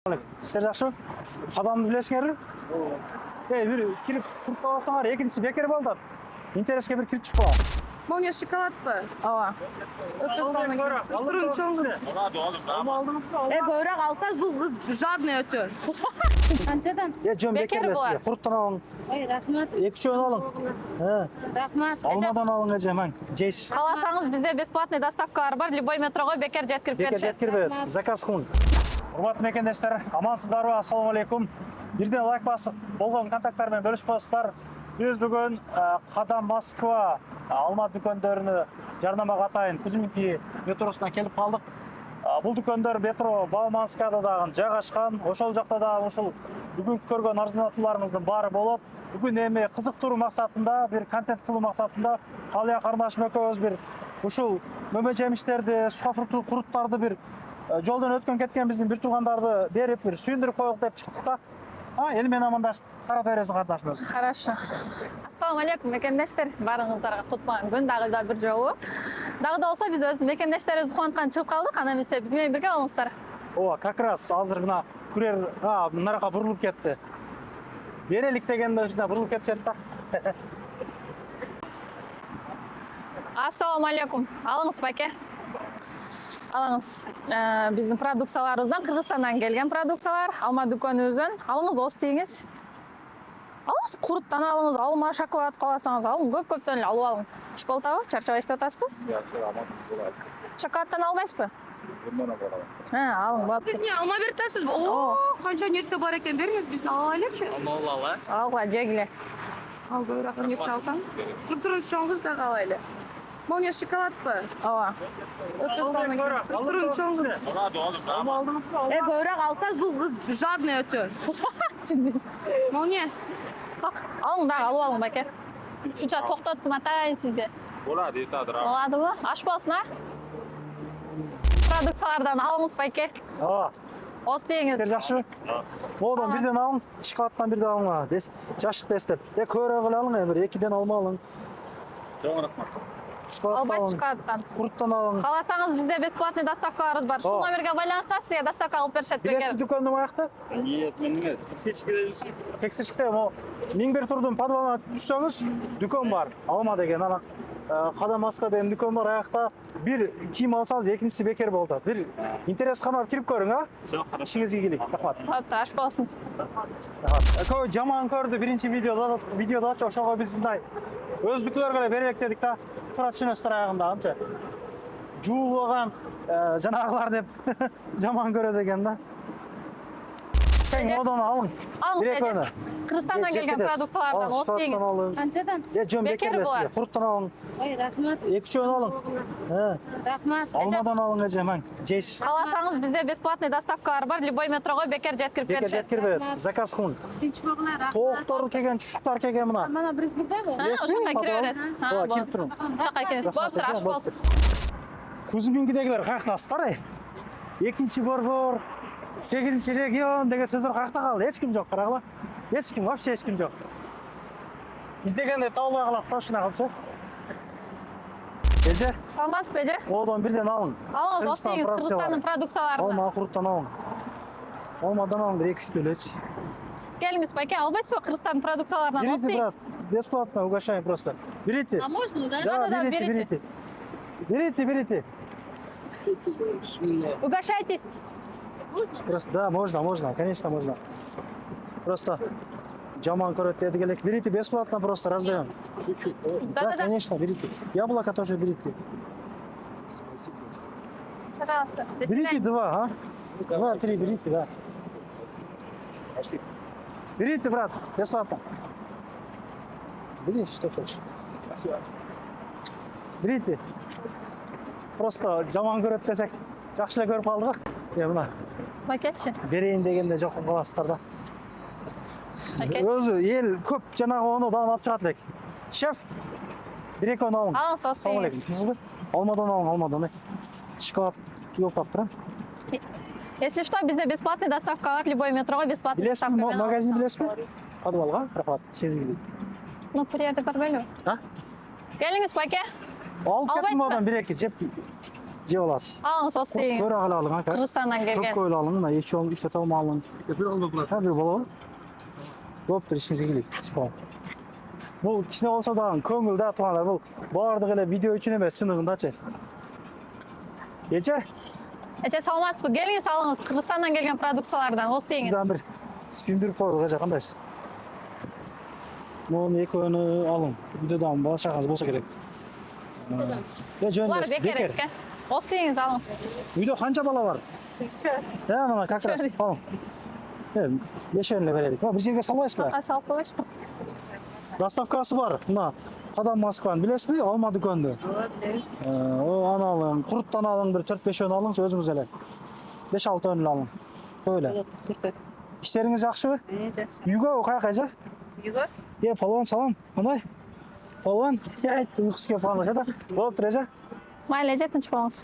Сіздер жақсы? Қадамды білесіңер? Bir kirip kurt alsаңар, екіншісі бекер болды. Интереске bir kirip çıkpa. Молния шоколад па? Ооба. Турун чоңгуз. Бөйрөк алсаңыз бул кыз жадный өтө. Канчадан? Жөн бекерле сізге. Құрттан алың. Ой, рахмат. Екі чөйін алың. Рахмат. Алмадан алың әжемәң. Жейсіз. Кааласаңыз бизде бесплатный доставкалар бар. Любой метрого бекер жеткирип Бекер беришет. жеткір береді. Заказ құн. Құрматты мекендештер, амансыздар ба? Ассалаумалейкум. Бірден лайк басып, болған контакттармен бөліш қойсыздар. Біз бүгін Қадам Москва Алматы дүкендеріні жарнамаға атайын Кузьминки метросына келіп қалдық. Бұл дүкендер метро Бауманскада дағын жайғашқан, ошол жақта да ошол бүгін көрген арзанатуларыңыздың бары болады. Бүгін эми қызықтыру мақсатында, бір контент қылу мақсатында Қалия Қармашым экөөбүз бір ушул мөмө жемиштерди, сука фруктуу куруттарды бір жолдан өткен кеткен біздің бір туғандарды беріп бір сүйіндіріп қойылып деп шықтық та. Елмен амандашып тарап бересің қандашым өзің. Хорошо. Ассалаумалейкум мекендештер. Барыңыздарга кутман күн дагы да бир жолу. Дагы да болсо биз өз мекендештерибизди кубанткан чыгып калдык. Ана эмесе биз менен бирге болуңуздар. Ооба, как раз азыр мына күрер мынаракка бурулуп кетти. Берелик дегенде ушунда бурулуп кетишет да. Ассалаумалейкум. Алыңыз паке. Алыңыз. Биздин продукцияларыбыздан Кыргызстандан келген продукциялар. Алма дүкөнүбүздөн. Алыңыз ос тийиңиз. Алыңыз курттан алыңыз, алма, шоколад кааласаңыз алың, көп-көптөн эле алып алың. Иш болтабы? Чарчабай иштеп атасызбы? Шоколадтан албайсызбы? Алың, болот. Эмне алма берип атасызбы? О, канча нерсе бар экен, бериңиз, биз ала элечи. Алга, жегиле. Ал бөйрөк нерсе алсаң. Турун чоңгуз дагы ала эле. Молния шоколад па? Ооба. Турун чоңгуз. Бөйрөк алсаңыз бул кыз жадный өтө. Молния. Алың дагы алып алың баке. Шунча токтоттум атайын сизди. Боладыбы? Аш болсун, Продукциялардан алыңыз баке. Ос дейиңиз. Сіздер жақсы? Одан бірден алың, шоколадтан бірден алың. Жашық дестеп. Көрі қыл алың, әмір, екіден алма алың. Шоколадтан алың. Шоколадтан. Құрттан алың. Кааласаңыз бизде бесплатный доставкаларыбыз бар. Шул номерге байланыштырсыз, сизге доставка алып беришет бекер. Билесизби дүкөндүн аяқта? Нет, мен неме, тексерчикте. Тексерчикте, Миң бир турдун подвалына түссөңүз, дүкөн бар. Алма деген ана Кадам Москва деген дүкөн бар аяқта. Бир кийим алсаңыз, экинчиси бекер болот. Бир интерес канап кирип көрүң, ишиңизге келейик. Рахмат. Аш болсун. Экөө жаман көрдү биринчи видеодачы, ошого биз мындай өздүкүлөргө эле берелик дедик да. Тура түшүнөсүздөр аягында, анча жуулган жанагылар деп жаман көрөт экен да. Одан алың. Алың. Кыргызстандан келген продукциялардан ос дейиңиз. Канчадан? Жөн бекерле сизге. Курттан алың. Ой, рахмат. Екі чөйін алың. Рахмат. Алмадан алың әжемәң. Жейсіз. Кааласаңыз бизде бесплатный доставкалар бар. Любой метрого бекер жеткирип Бекер беришет. жеткір береді. Заказ құн. Тинч болгула, рахмат. Тоқтар келген, чушуктар келген мына. Мана бириз бурдабы? Білесіз бе? Ошондо кире бересиз. Кирип тұрың. Ошока киресиз. Болуптур, аш болсун. Кузьминкидегилер каяктасыздар? Экинчи борбор, 8-чи регион деген сөздөр каякта калды? Эч ким жок, карагыла. Эч ким, вообще эч ким жок. Издегенде табылбай калат да ушуна калып. Эже? Салмасызбы, эже? Одан бирден алың. Алыңыз, ос дейиңиз, Кыргызстандын продукцияларынан. Алма, куруттан алың. Алмадан алың, 2-3 төлөчү. Келиңиз, паке, албайсызбы Кыргызстандын продукцияларынан ос Берите, дейиңиз? брат, бесплатно угощаем просто. Берите. А можно, да? Да, берите. Берите. Угощайтесь. Просто, да, можно, конечно, можно. Просто жаман көрөт дедик элек. Берите бесплатно, просто раздаем. Да, конечно, берите. Яблоко тоже берите. Пожалуйста. Берите 2, 2-3 берите, да. Берите, брат, бесплатно. Бери, что хочешь. Берите. Просто жаман көрөт десек, жакшы эле көрүп калдык. Мына Пакетчи. берейин дегенде жок каласыздар да. Өзү эл көп жанагы оны дан алып чыгат элек. Шеф, 1-2 оны алың. Алыңыз, ос дейиңиз. Алмадан алың, алмадан. Шоколад түгөп калып турам. Если что, бизде бесплатный доставка бар. Любой метрого бесплатный доставка. Билесизби, магазин билесизби? Подвалга, рахмат, сизге келет. Ну, курьерди көрбөйлүбү? Келиңиз, паке. Алып кеттим одан 1-2 жеп жеп аласыз. Алыңыз осы дегеніңіз. Көр ағыл алың, ака. Кыргызстандан Көп келген. көйл алың, мына 3-4 алма алың. Bir oldu bular. Бір бола. Доптыр ішіңізге келейік. Спал. Бұл кішіне болса да көңіл да туғандар. Бұл бардық еле видео үшін емес, шындығындачы. Ече, Эче саламатсызбы? Келиңиз алыңыз. Кыргызстандан келген продукциялардан осы дегеңиз. сізден бір сүйіндіріп қойдық, қажа қандайсыз? Мұны екеуіні алың. Видеодан балшағыңыз болса керек. Булар бекер эчке. Осы дегеңиз алыңыз. Үйде қанша бала бар? Мына как раз алың. Бешеуіне берелік. Бір жерге салбайсыз ба? Қа салып қойсыз. Доставкасы бар. Мына Қадам Москваны білесіз бе? Алма дүкенді. Аны алың, құрттан алың, бір 4-5 өн алың, өзіңіз әлі. 5-6 өн алың. Böyle. İşleriniz жақсы mı? Үйге оқай қайза? Үйге? Палуан салам. Қандай? Палуан? Ұйқысы келіп қалған жата. Болып тұр еза? Майлы жетінші болыңыз.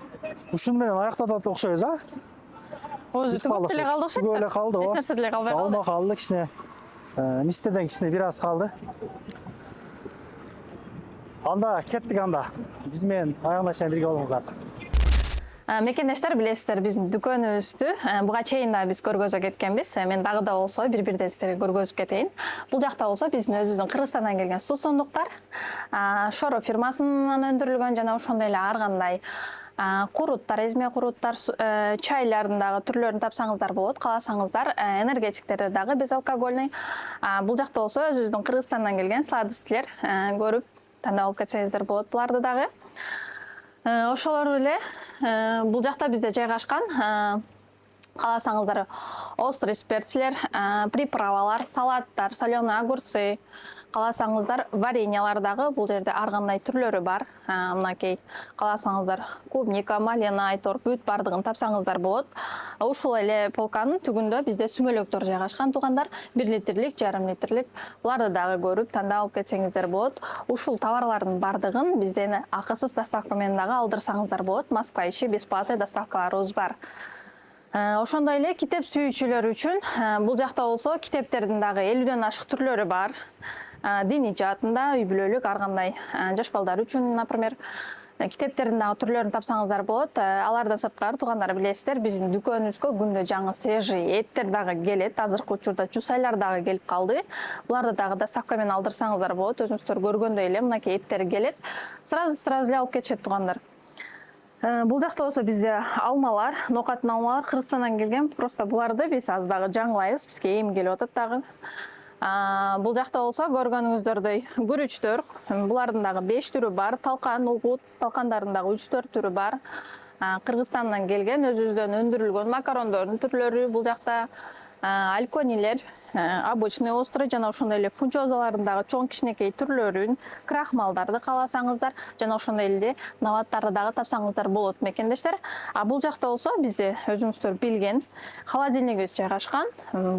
Ұшын менен аяқтады ұқсайыз, а? Өзі түгіп тіле қалды ұқсайды. Түгөлі қалды, о. Ешнәрсе тіле қалды. Алма қалды кішіне. Мистерден кішіне біраз қалды. Анда, кеттік анда. Бізмен аяғына шейін бірге болыңыздар. Мекендештер білесіздер, біздің дүкөнүбүздү буга чейин да биз көргөзө кеткенбиз. Мен дагы да болсо бир-бирден сиздерге көргөзүп кетейин. Бул жакта болсо биздин өзүбүздүн Кыргызстандан келген суусундуктар, Шоро фирмасынан өндүрүлгөн жана ошондой эле ар кандай куруттар, эзме куруттар, чайлардын дагы түрлөрүн тапсаңыздар болот. Кааласаңыздар, энергетиктерди дагы безалкогольный. Бул жакта болсо өзүбүздүн Кыргызстандан келген сладостьлер көрүп тандап алып кетсеңиздер болот буларды дагы. Ошолор эле бул жакта бизде жайгашкан кааласаңыздар острый спецлер, приправалар, салаттар, соленый огурцы, кааласаңыздар вареньялар дагы бул жерде ар кандай түрлөрү бар. Мынакей кааласаңыздар клубника, малина, айторп бүт бардыгын тапсаңыздар болот. Ушул эле полканын түгүндө бизде сүмөлөктөр жайгашкан туугандар, 1 литрлик, жарым литрлик. Буларды дагы көрүп тандап алып кетсеңиздер болот. Ушул товарлардын бардыгын бизден акысыз доставка менен дагы алдырсаңыздар болот. Москва ичи бесплатный доставкаларыбыз бар. Ошондой эле китеп сүйүүчүлөр үчүн бул жакта болсо китептердин дагы 50ден ашык түрлөрү бар. Диний жаатында үй бүлөлүк ар кандай жаш балдар үчүн, например, китептердин дагы түрлөрүн тапсаңыздар болот. Алардан сырткары туугандар билесиздер, биздин дүкөнүбүзгө күндө жаңы свежий эттер дагы келет. Азыркы учурда чусайлар дагы келип калды. Буларды дагы доставка менен алдырсаңыздар болот. Өзүңүздөр көргөндөй эле мынакей эттер келет. Сразу эле алып кетишет туугандар. Бул жакта болсо бизде алмалар, нокатын алмалар Кыргызстандан келген. Просто буларды биз аз дагы жаңылайбыз, бизге эми келип атат дагы. Бул жакта болсо көргөнүңүздөрдөй күрүчтөр, булардын дагы 5 түрү бар, талкан, угут, талкандардын дагы 3-4 түрү бар. Кыргызстандан келген өзүбүздөн өндүрүлгөн макарондордун түрлөрү бул жакта, альконилер, обычный острый жана ошондой эле фунчозалардын дагы чоң кичинекей түрлөрүн, крахмалдарды кааласаңыздар, жана ошондой эле наваттарды дагы тапсаңыздар болот мекендештер. Бул жакта болсо бизде өзүңүздөр билген холодильнигибиз жайгашкан.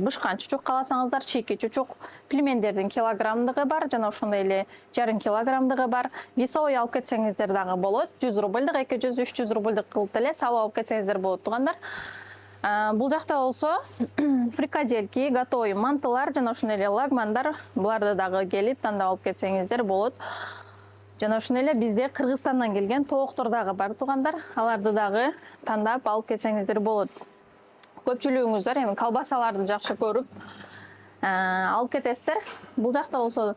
Бышкан чучук кааласаңыздар, чийки чучук, пельмендердин килограммдыгы бар, жана ошондой эле жарым килограммдыгы бар. Весовой алып кетсеңиздер дагы болот. 100 рубльдык, 200, 300 рубльдык кылып эле салып алып кетсеңиздер болот туугандар. Бул жакта болсо фрикадельки, готовый мантылар жана ошондой эле лагмандар, буларды дагы келип тандап алып кетсеңиздер болот. Жана ошондой эле бизде Кыргызстандан келген тооктор дагы бар туугандар, аларды дагы тандап алып кетсеңиздер болот. Көпчүлүгүңүздөр эми колбасаларды жакшы көрүп алып кетесиздер. Бул жакта болсо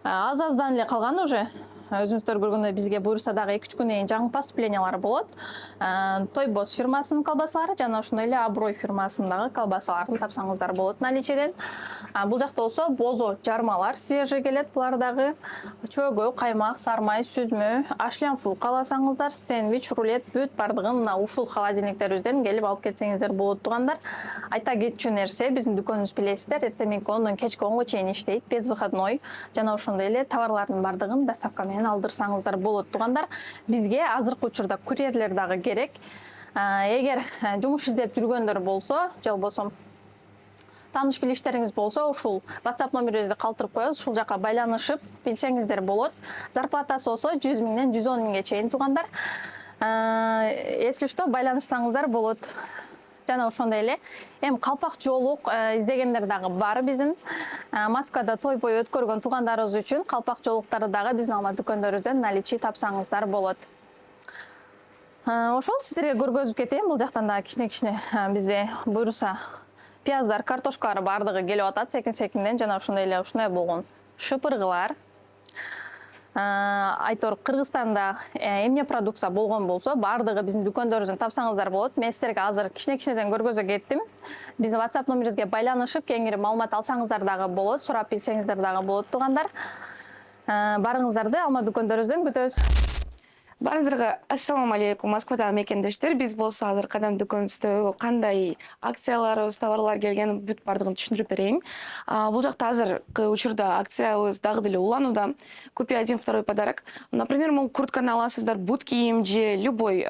аз-аздан эле калган уже. Өзүңүздөр көргөндөй бизге буюрса дагы 2-3 күндөн кийин жаңы поступлениялар болот. Тойбос фирмасынын колбасалары жана ошондой эле Аброй фирмасындагы колбасаларды тапсаңыздар болот наличеден. Бул жакта болсо бозо жармалар свежий келет, булар дагы чөгө, каймак, сармай, сүзмө, ашлянфу кааласаңыздар, сэндвич, рулет бүт бардыгын мына ушул холодильниктерибизден келип алып кетсеңиздер болот туугандар. Айта кетчү нерсе, биздин дүкөнүбүз билесиздер, эртең 10-дон кечки 10го чейин иштейт, без выходной жана ошондой эле товарлардын бардыгын доставка менен алдырсаңыздар болот туугандар. Бизге азыркы учурда курьерлер дагы керек. Эгер жумуш издеп жүргөндөр болсо, же болбосо тааныш билиштериңиз болсо, ушул WhatsApp номерибизди калтырып коебуз, ушул жака байланышып билсеңиздер болот. Зарплатасы болсо 100 миңден 110 миңге чейин туугандар. Если что, байланышсаңыздар болот. Жана ошондой эле эми калпак жоолук издегендер дагы бар биздин. Москвада той бой өткөргөн туугандарыбыз үчүн калпак жоолуктарды дагы биздин алма дүкөндөрүбүздөн наличий тапсаңыздар болот. Ошол сиздерге көргөзүп кетейин. Бул жактан да кичине бизде буйруса пияздар, картошкалар бардыгы келип атат секин-секинден. Жана ушундай эле ушундай болгон шыпыргылар. Айтор Кыргызстанда эмне продукция болгон болсо, бардыгы биздин дүкөндөрүбүздөн тапсаңыздар болот. Мен сиздерге азыр кичинеден көргөзө кеттим. Биздин WhatsApp номерибизге байланышып, кеңири маалымат алсаңыздар дагы болот, сурап билсеңиздер дагы болот туугандар. Барыңыздарды Алма дүкөндөрүбүздөн күтөбүз. Барыңыздарга ассаламу алейкум. Москвадагы мекендештер, биз болсо азыр Кадам дүкөнүбүздө кандай акцияларыбыз, товарлар келген бүт бардыгын түшүндүрүп берейин. Бул жакта азыркы учурда акциябыз дагы деле уланууда. Купи один, второй подарок. Например, могу куртканы аласыздар, бут кийим же любой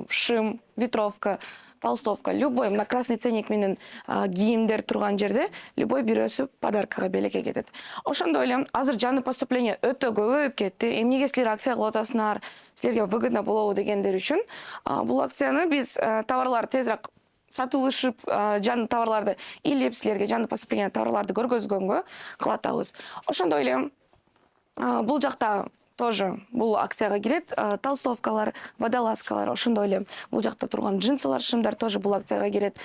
шим, ветровка, толстовка, любой на красный ценник менен кийимдер турган жерде любой бирөөсү подаркага белекке кетет. Ошондой эле азыр жаңы поступление өтө көбөйүп кетти. Эмнеге силер акция кылып атасыңар, силерге выгодно болобу дегендер үчүн бул акцияны биз товарлар тезирээк сатылышып, жаңы товарларды илеп силерге жаңы поступление товарларды көргөзгөнгө кылатабыз. Ошондой эле бул жакта тоже бул акцияга кирет. Толстовкалар, водолазкалар, ошондой эле бул жакта турган джинсалар, шимдар тоже бул акцияга кирет.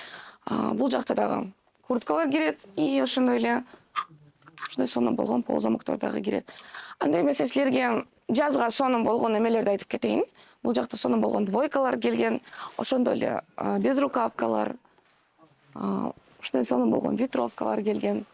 Бул жакта дагы курткалар кирет и ошондой эле ушундай сонун болгон ползамоктор дагы кирет. Андай эмесе силерге жазга сонун болгон эмелерди айтып кетейин. Бул жакта сонун болгон двойкалар келген, ошондой эле безрукавкалар, ушундай сонун болгон ветровкалар келген.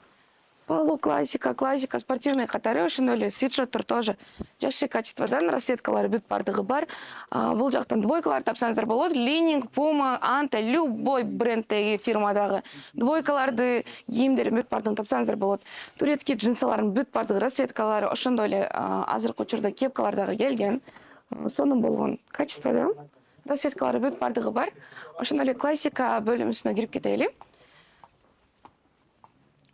Полуклассика, классика, спортивный катары, ошондой эле свитшоттор тоже жакшы качестводан, расцветкалары бүт бардыгы бар. Бул жактан двойкалар тапсаңыздар болот. Ленинг, Puma, Anta, любой бренддеги фирмадагы двойкаларды, кийимдерин бүт бардыгын тапсаңыздар болот. Турецкий джинсалардын бүт бардыгы расцветкалары, ошондой эле азыркы учурда кепкалар дагы келген. Сонун болгон качествода расцветкалары бүт бардыгы бар. Ошондой эле классика бөлүмүнө кирип кетели.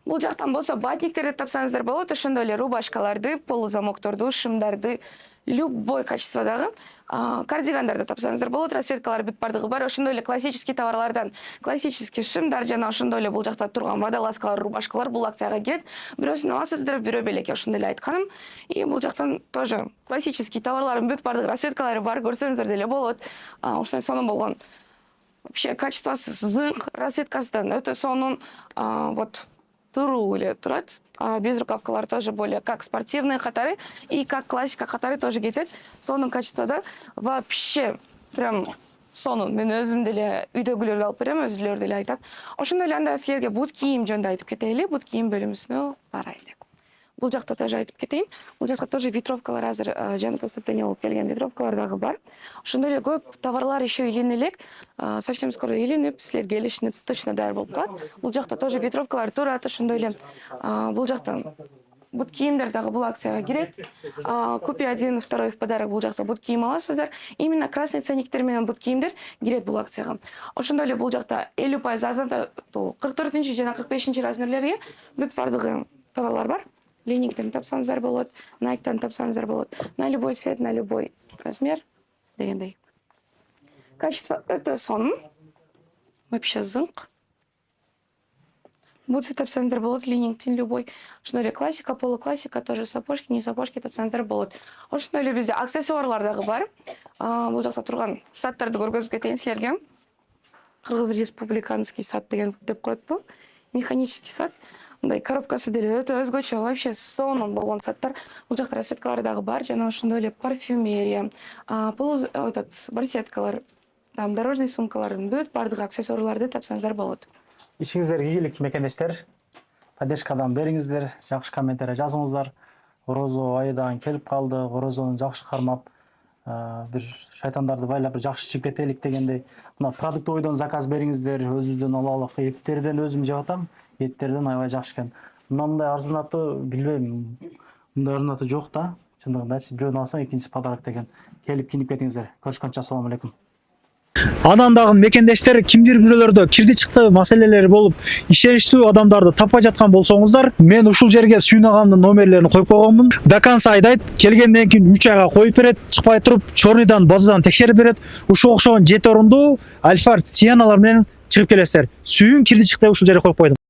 Бул жактан болсо батниктерди тапсаңыздар болот, ошондой эле рубашкаларды, полузамокторду, шимдарды, любой качестводагы кардигандарды тапсаңыздар болот, расцветкалары бүт бардыгы бар. Ошондой эле классический товарлардан классический шимдар жана ошондой эле бул жакта турган водолазкалар, рубашкалар бул акцияга кирет. Бирөөсүн аласыздар, бирөө белекке, ошондой эле айтканым. И бул жактан тоже классический товарлардын бүт бардыгы расцветкалары бар, көрсөңүздөр деле болот. Ошондой сонун болгон вообще качествосы зыңк, расцветкасынан өтө сонун, вот туру эле турат. Безрукавкалар тоже более как спортивные катары и как классика катары тоже кетет. Сонун качествода вообще прям сонун. Мен өзүм деле үйдөгүлөрдү алып берем, өзүлөр деле айтат. Ошондой эле анда силерге бут кийим жөнүндө айтып кетели. Бут кийим бөлүмүнө барайлы. Бул жакта тоже айтып кетейин. Бул жакта тоже ветровкалар азыр жаңы поступление болуп келген ветровкалар дагы бар. Ошондой эле көп товарлар еще илине элек. Совсем скоро илинип, силерге келишине точно даяр болуп калат. Бул жакта тоже ветровкалар турат, ошондой эле бул жактан бут кийимдер дагы бул акцияга кирет. Купи один, второй в подарок бул жакта бут кийим аласыздар. Именно красный ценниктер менен бут кийимдер кирет бул акцияга. Ошондой эле бул жакта 50% азантуу 44 жана 45 размерлерге бүт бардыгы товарлар бар. Ленинктен тапсаңыздар болот, Найктан тапсаңыздар болот. На любой цвет, на любой размер дегендей. Качество өтө сонун. Вообще зыңк. Бутсы тапсаңыздар болот, Ленинктен любой. Ошондой эле классика, полуклассика, тоже сапожки, не сапожки тапсаңыздар болот. Ошондой эле бизде аксессуарлар дагы бар. Бул жакта турган саттарды көргөзүп кетейин силерге. Кыргыз республиканский сат деген деп коет бул. Механический сат. Мындай коробкасы деле өтө өзгөчө, вообще сонун болгон саттар. Бул жакта расцветкалары дагы бар, жана ошондой эле парфюмерия, барсеткалар, там дорожный сумкалардын бүт бардыгы аксессуарларды тапсаңыздар болот. Ишиңиздерге ийгилик мекендештер. Поддержкадан бериңиздер, жакшы комментарий жазыңыздар. Орозо айдан келип калды, орозону жакшы кармап, бир шайтандарды байлап бир жакшы жеп кетелик дегендей. Мына продуктовойдон заказ бериңиздер, өзүбүздөн алалык. Эттерден өзүм жеп атам. Эттерден аябай жакшы экен. Мындай арзанаты билбейм. Мындай арзанаты жок да. Чындыгындачы бирөөнү алсаң экинчиси подарок деген. Келип кинип кетиңиздер. Көрүшкөнчө ассаламу алейкум. Анан дагы мекендештер кимдир бирөөлөрдө кирди чыкты маселелери болуп, ишеништүү адамдарды таппай жаткан болсоңуздар, мен ушул жерге Сүйүн агамдын номерлерин коюп койгонмун. До конца айдайт, келгенден кийин 3 айга коюп берет, чыкпай туруп, чорныйдан базадан текшерип берет. Ушул окшогон 7 орундуу Альфард Сианалар менен чыгып келесиздер. Сүйүн кирди чыкты ушул жерге коюп койдум.